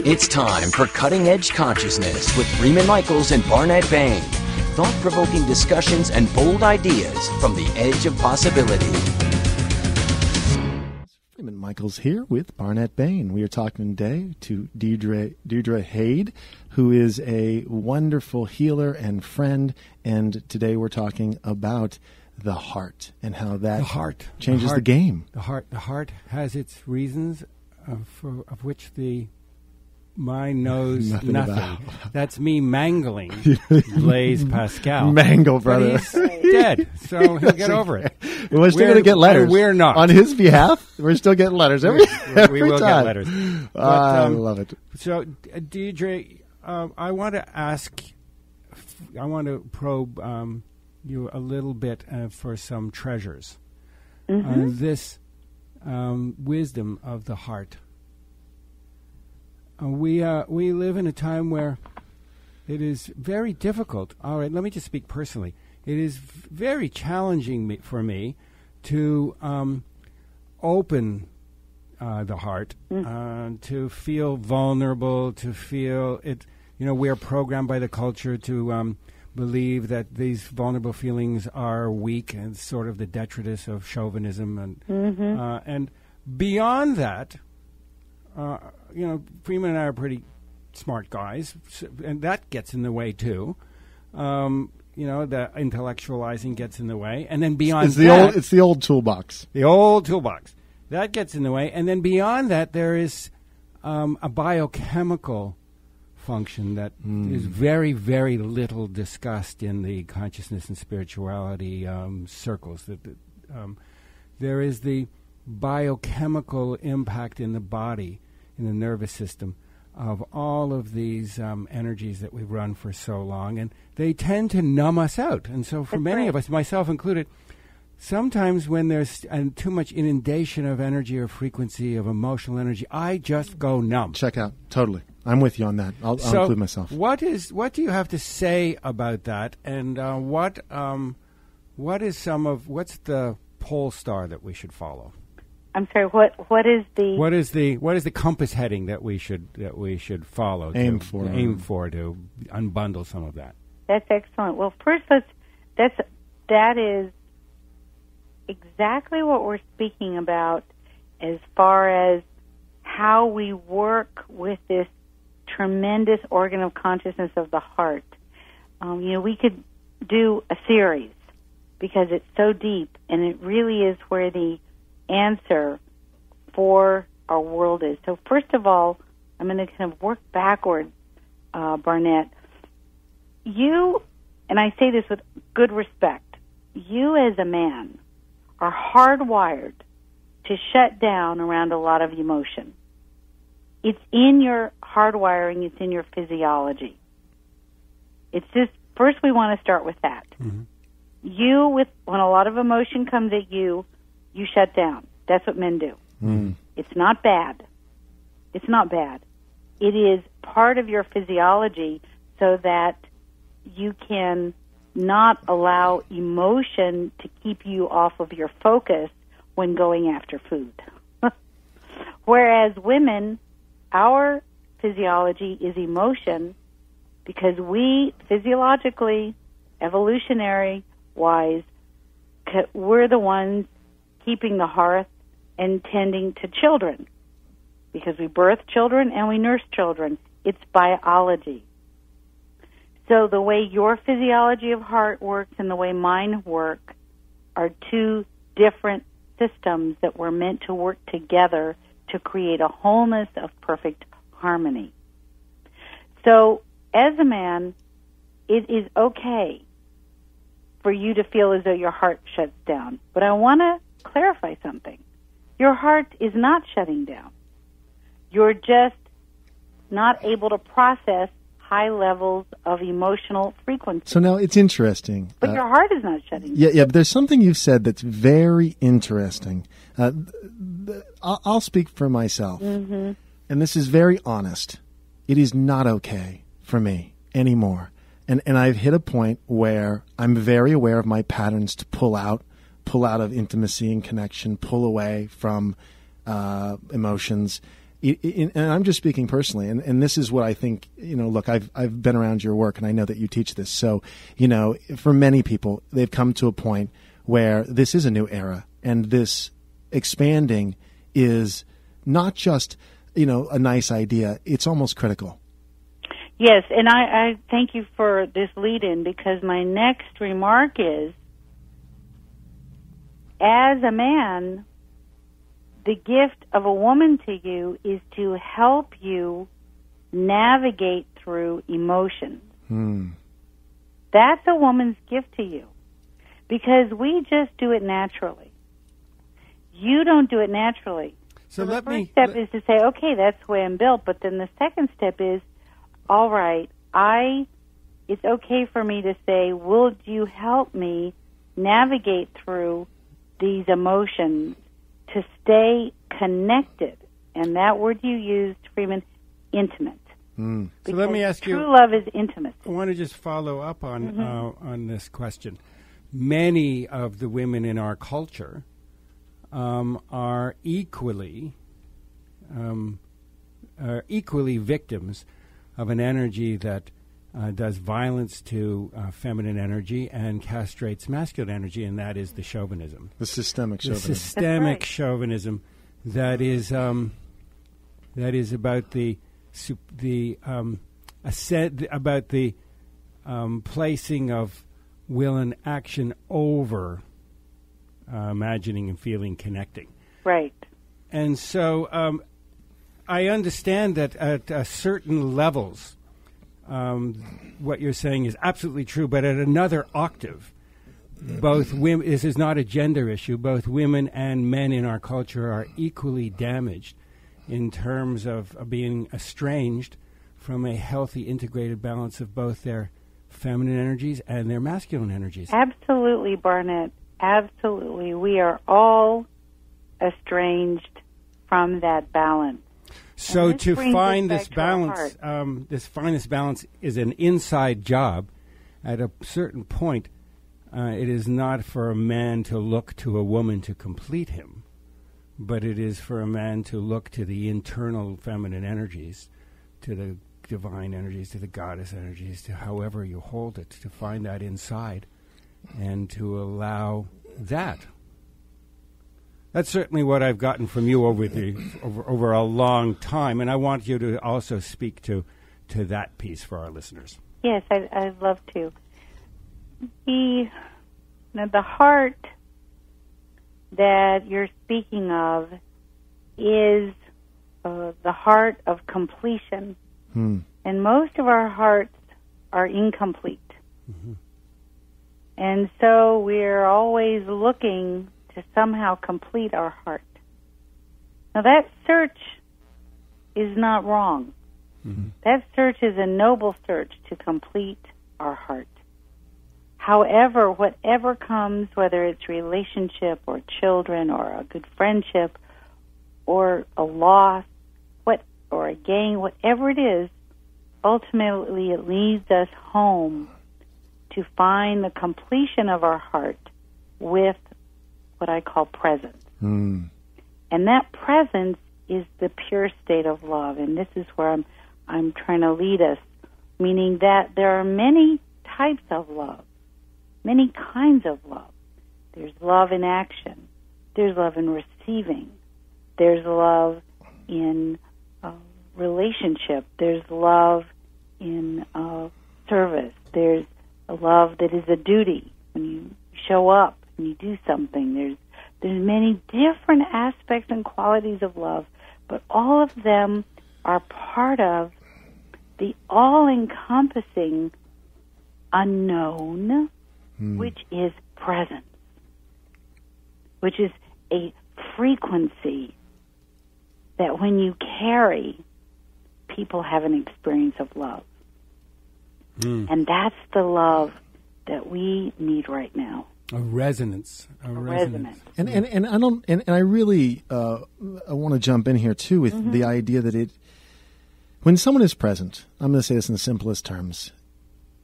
It's time for Cutting Edge Consciousness with Freeman Michaels and Barnett Bain. Thought-provoking discussions and bold ideas from the edge of possibility. Freeman Michaels here with Barnett Bain. We are talking today to Deirdre Hade, who is a wonderful healer and friend. And today we're talking about the heart and how that changes the game. The heart has its reasons of which the mind knows nothing. That's me mangling Blaise Pascal. Mangle, brother. But he's dead, so he'll get over it. We're still going to get letters. We're not. On his behalf, we're still getting letters every we will time. Get letters. But, I love it. So, Deirdre, I want to probe you a little bit for some treasures. This wisdom of the heart. We live in a time where it is very difficult. All right, let me just speak personally. It is very challenging for me to open the heart, to feel vulnerable, to feel it. You know, we're programmed by the culture to believe that these vulnerable feelings are weak and sort of the detritus of chauvinism, and beyond that. Freeman and I are pretty smart guys, and that gets in the way too. The intellectualizing gets in the way, and then beyond it's the old toolbox. The old toolbox that gets in the way, and then beyond that, there is a biochemical function that is very, very little discussed in the consciousness and spirituality circles. There is the biochemical impact in the body, in the nervous system, of all of these energies that we've run for so long, and they tend to numb us out. And so for many of us, myself included, sometimes when there's too much inundation of energy or frequency of emotional energy, I just go numb. Check out. Totally. I'm with you on that. I'll include myself. What do you have to say about that? And what's the pole star that we should follow? I'm sorry. What is the compass heading that we should follow? Aim for to unbundle some of that. That's excellent. Well, first that is exactly what we're speaking about as far as how we work with this tremendous organ of consciousness of the heart. We could do a series because it's so deep, and it really is where the answer for our world is. So first of all, I'm going to kind of work backward, Barnett. You, and I say this with good respect, you as a man are hardwired to shut down around a lot of emotion. It's in your hardwiring, it's in your physiology. It's just, first we want to start with that. When a lot of emotion comes at you, you shut down. That's what men do. It's not bad. It's not bad. It is part of your physiology so that you can not allow emotion to keep you off of your focus when going after food. Whereas women, our physiology is emotion because we physiologically, evolutionary-wise, we're the ones keeping the hearth and tending to children because we birth children and we nurse children. It's biology. So the way your physiology of heart works and the way mine work are two different systems that were meant to work together to create a wholeness of perfect harmony. So as a man, it is okay for you to feel as though your heart shuts down. But I want to clarify something. Your heart is not shutting down. You're just not able to process high levels of emotional frequency. So now it's interesting. But your heart is not shutting down. Yeah, but there's something you've said that's very interesting. I'll speak for myself, and this is very honest. It is not okay for me anymore. And I've hit a point where I'm very aware of my patterns to pull out of intimacy and connection, pull away from emotions. and I'm just speaking personally, and this is what I think, look, I've been around your work, and I know that you teach this. So, for many people, they've come to a point where this is a new era, and this expanding is not just, a nice idea. It's almost critical. Yes, and I thank you for this lead-in, because my next remark is, as a man, the gift of a woman to you is to help you navigate through emotions. That's a woman's gift to you, because we just do it naturally. You don't do it naturally. So the first step is to say, okay, that's the way I'm built. But then the second step is, all right, it's okay for me to say, will you help me navigate through these emotions to stay connected? And that word you used, Freeman, intimate. So let me ask you. True love is intimate. I want to just follow up on this question. Many of the women in our culture are equally victims of an energy that does violence to feminine energy and castrates masculine energy, and that is the chauvinism. The systemic chauvinism. The systemic chauvinism that is about the placing of will and action over imagining and feeling, connecting. Right. And so I understand that at certain levels, what you're saying is absolutely true, but at another octave, both women, this is not a gender issue, both women and men in our culture are equally damaged in terms of being estranged from a healthy, integrated balance of both their feminine energies and their masculine energies. Absolutely, Barnett. Absolutely. We are all estranged from that balance. So to find this balance, this balance is an inside job. At a certain point, it is not for a man to look to a woman to complete him, but it is for a man to look to the internal feminine energies, to the divine energies, to the goddess energies, to however you hold it, to find that inside and to allow that. That's certainly what I've gotten from you over a long time, and I want you to also speak to that piece for our listeners. Yes, I'd love to. The heart that you're speaking of is the heart of completion, and most of our hearts are incomplete. Mm-hmm. And so we're always looking to somehow complete our heart. Now that search is not wrong. Mm-hmm. That search is a noble search to complete our heart. However, whatever comes, whether it's relationship or children or a good friendship or a loss, or a gain, whatever it is, ultimately it leads us home to find the completion of our heart with what I call presence. And that presence is the pure state of love. And this is where I'm trying to lead us, meaning that there are many types of love, many kinds of love. There's love in action. There's love in receiving. There's love in relationship. There's love in service. There's a love that is a duty when you show up and you do something. There's many different aspects and qualities of love, but all of them are part of the all-encompassing unknown, which is presence, which is a frequency that when you carry, people have an experience of love. And that's the love that we need right now. A resonance. A resonance. And I really I want to jump in here too with the idea that when someone is present, I'm going to say this in the simplest terms,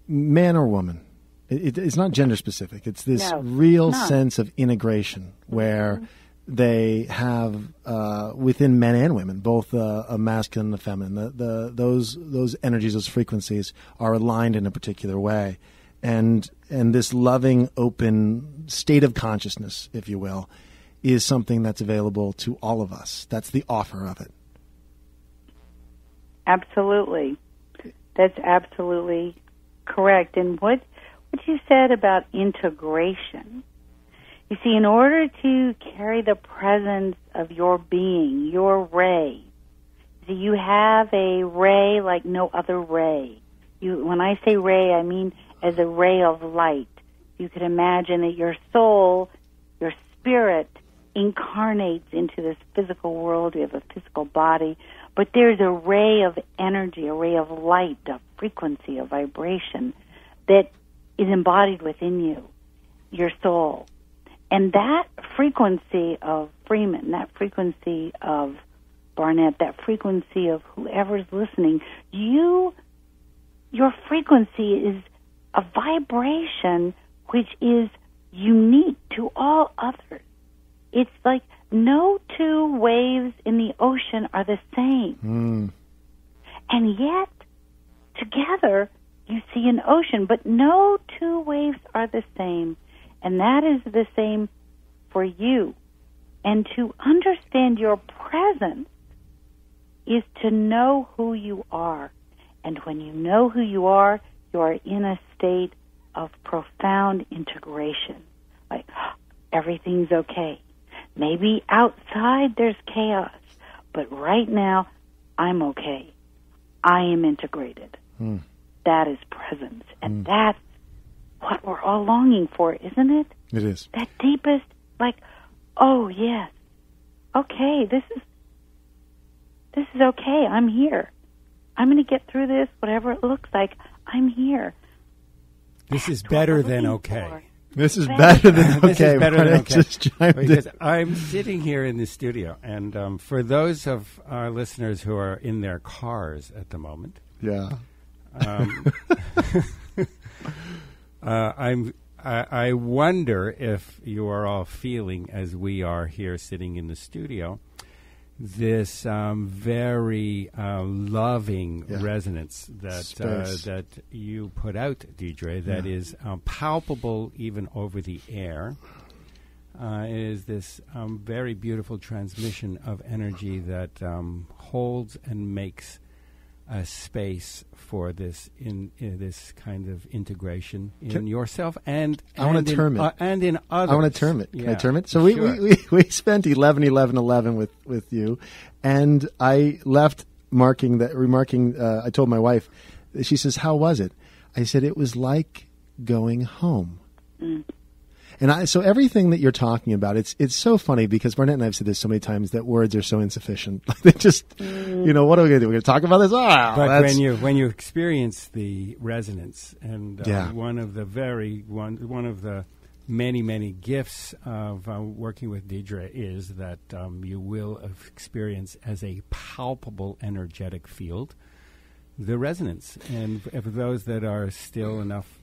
man or woman, it's not gender specific. It's this real sense of integration where they have within men and women, both a masculine and a feminine. Those energies, those frequencies are aligned in a particular way, and this loving, open state of consciousness, if you will, is something that's available to all of us. That's the offer of it. Absolutely. That's absolutely correct. And what you said about integration, you see, in order to carry the presence of your being, your ray, see, you have a ray like no other ray. When I say ray, I mean as a ray of light. You could imagine that your soul, your spirit, incarnates into this physical world. You have a physical body, but there's a ray of energy, a ray of light, a frequency, a vibration that is embodied within you, your soul. And that frequency of Freeman, that frequency of Barnett, that frequency of whoever's listening, your frequency is a vibration which is unique to all others. It's like no two waves in the ocean are the same. And yet, together, you see an ocean, but no two waves are the same. And that is the same for you. And to understand your presence is to know who you are. And when you know who you are in a state of profound integration. Like, everything's okay. Maybe outside there's chaos, but right now I'm okay. I am integrated. That is presence. And that's what we're all longing for, isn't it? It is. That deepest, like, oh, yes. Okay, this is okay. I'm here. I'm going to get through this, whatever it looks like. I'm here. This is better than okay. This is better than okay. This is better than okay. Just chimed because in. I'm sitting here in the studio, and for those of our listeners who are in their cars at the moment, Yeah. I wonder if you are all feeling, as we are here sitting in the studio, this very loving resonance that you put out, Deirdre, that is palpable even over the air. Is this very beautiful transmission of energy that holds and makes a space for this this kind of integration in yourself and I want to term it and in others. I want to term it. Can I term it? So sure. we spent 11 with you, and I left remarking. I told my wife. She says, "How was it?" I said, "It was like going home." And so everything that you're talking about, it's so funny because Barnett and I have said this so many times that words are so insufficient. Like they just, what are we going to do? We're going to talk about this? But when you experience the resonance, and one of the many gifts of working with Deirdre is that you will experience as a palpable energetic field the resonance, and for those that are still enough.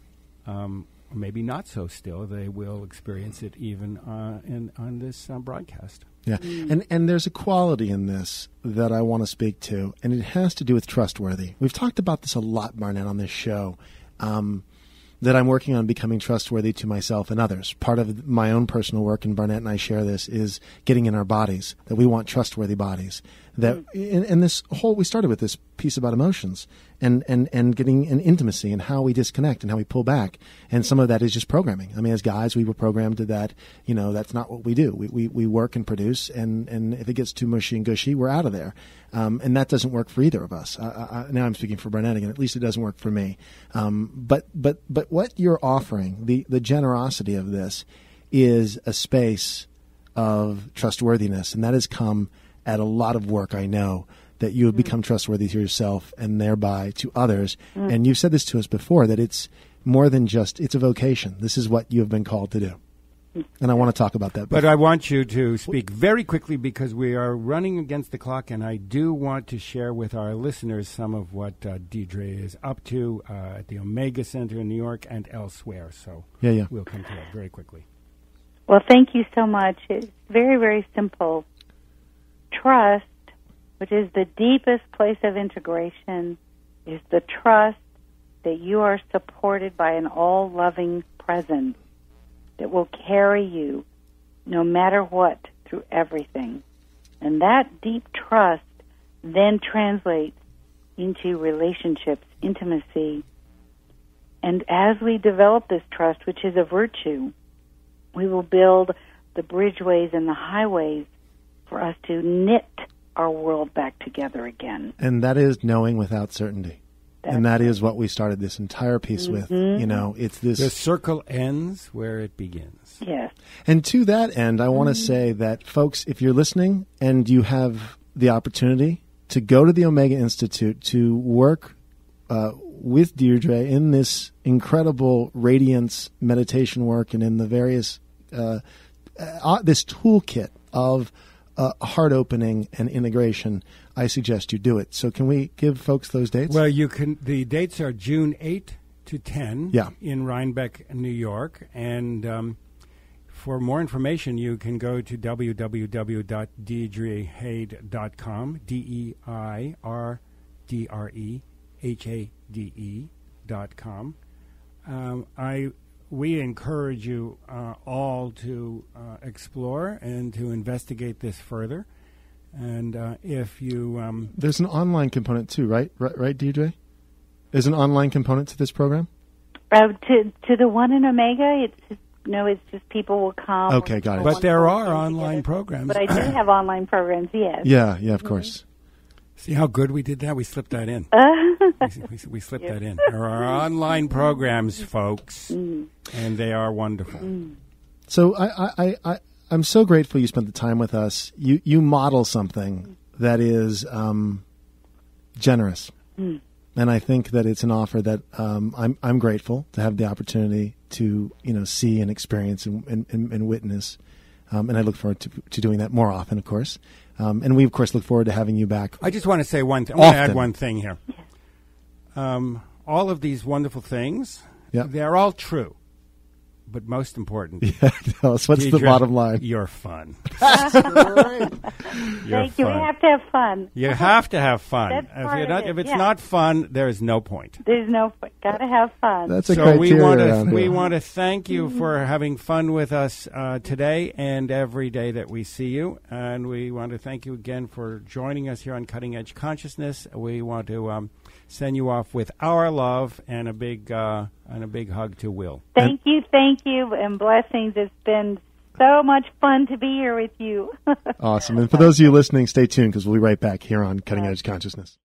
Maybe not so still, they will experience it even on this broadcast. Yeah, and there's a quality in this that I want to speak to, and it has to do with trustworthy. We've talked about this a lot, Barnett, on this show, that I'm working on becoming trustworthy to myself and others. Part of my own personal work, and Barnett and I share this, is getting in our bodies, that we want trustworthy bodies. That and this whole, we started with this piece about emotions and getting an intimacy and how we disconnect and how we pull back. And some of that is just programming. I mean, as guys, we were programmed to that, that's not what we do. We work and produce, and if it gets too mushy and gushy, we're out of there. And that doesn't work for either of us. Now I'm speaking for Barnett again. At least it doesn't work for me. But what you're offering, the generosity of this, is a space of trustworthiness, and that has come at a lot of work, I know, that you have become trustworthy to yourself and thereby to others. And you've said this to us before, that it's more than just, it's a vocation. This is what you have been called to do. And I want to talk about that. But I want you to speak very quickly because we are running against the clock, and I do want to share with our listeners some of what Deirdre is up to at the Omega Center in New York and elsewhere. So we'll come to that very quickly. Well, thank you so much. It's very, very simple. Trust, which is the deepest place of integration, is the trust that you are supported by an all-loving presence that will carry you no matter what through everything. And that deep trust then translates into relationships, intimacy. And as we develop this trust, which is a virtue, we will build the bridgeways and the highways for us to knit our world back together again. And that is knowing without certainty. And that is what we started this entire piece with. You know, it's this... The circle ends where it begins. Yes. And to that end, I want to say that, folks, if you're listening and you have the opportunity to go to the Omega Institute to work with Deirdre in this incredible Radiance meditation work and in the various... this toolkit of heart opening and integration, I suggest you do it. So can we give folks those dates? Well, you can. The dates are June 8 to 10 in Rhinebeck, New York. And for more information, you can go to www.deirdrehade.com, DeirdreHade.com. We encourage you all to explore and to investigate this further. And if you... There's an online component too, right? Right, Deirdre? There's an online component to this program? To the one in Omega, it's just people will come. Okay, got it. But there are online programs. But I do have online programs, yes. Yeah, of course. See how good we did that? We slipped that in. We slipped that in. There are online programs, folks, and they are wonderful. So I'm so grateful you spent the time with us. You model something that is generous, and I think that it's an offer that I'm grateful to have the opportunity to see and experience and witness, and I look forward to doing that more often, of course. And we, of course, look forward to having you back. I just want to say one thing. I want to add one thing here. All of these wonderful things, they're all true. But most important, tell us, what's Deirdre, the bottom line? You're fun. Thank you. We have to have fun. You have to have fun. If it's not fun, there's no point. There's no point. Got to have fun. That's a criteria. We want to thank you for having fun with us today and every day that we see you. And we want to thank you again for joining us here on Cutting Edge Consciousness. We want to send you off with our love and a big hug to Will. Thank you, and blessings. It's been so much fun to be here with you. Awesome. And for those of you listening, stay tuned because we'll be right back here on Cutting Edge Consciousness.